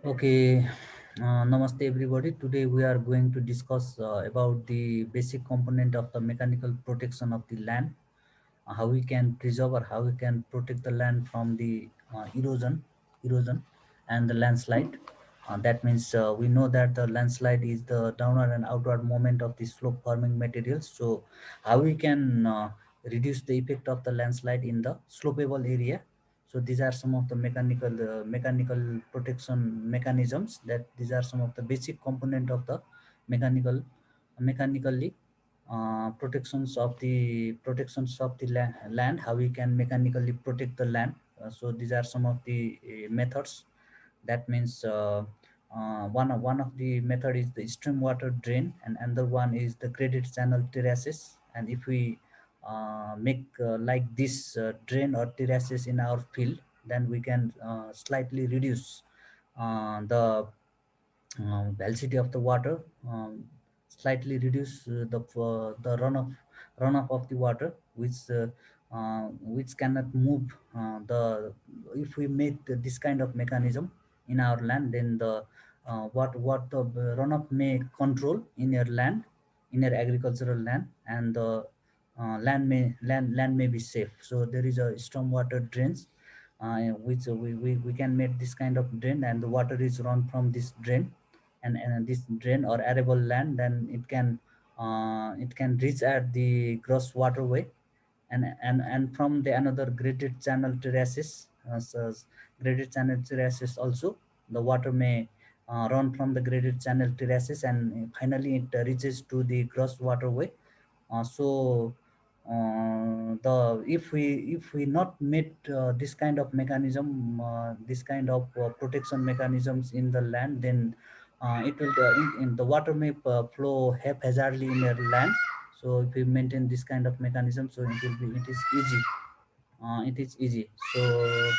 Okay, Namaste everybody. Today we are going to discuss about the basic component of the mechanical protection of the land, how we can preserve or how we can protect the land from the erosion, and the landslide. That means we know that the landslide is the downward and outward movement of the slope forming materials. So, how we can reduce the effect of the landslide in the slopable area. So these are some of the mechanical protection mechanisms. That these are some of the basic component of the mechanically protections of the land, how we can mechanically protect the land. So these are some of the methods. That means one of the method is the stream water drain, and another one is the graded channel terraces. And if we make like this drain or terraces in our field, then we can slightly reduce the velocity of the water, slightly reduce the runoff of the water, which cannot move. The If we make this kind of mechanism in our land, then the what the runoff may control in your land, in your agricultural land, and the land may be safe. So there is a stormwater drains, which we can make this kind of drain, and the water is run from this drain, and this drain or arable land, then it can reach at the gross waterway, and from the another graded channel terraces. Graded channel terraces also, the water may run from the graded channel terraces, and finally it reaches to the gross waterway. So the if we not meet this kind of mechanism, this kind of protection mechanisms in the land, then it will the water may flow haphazardly in your land. So if we maintain this kind of mechanism, so it is easy. So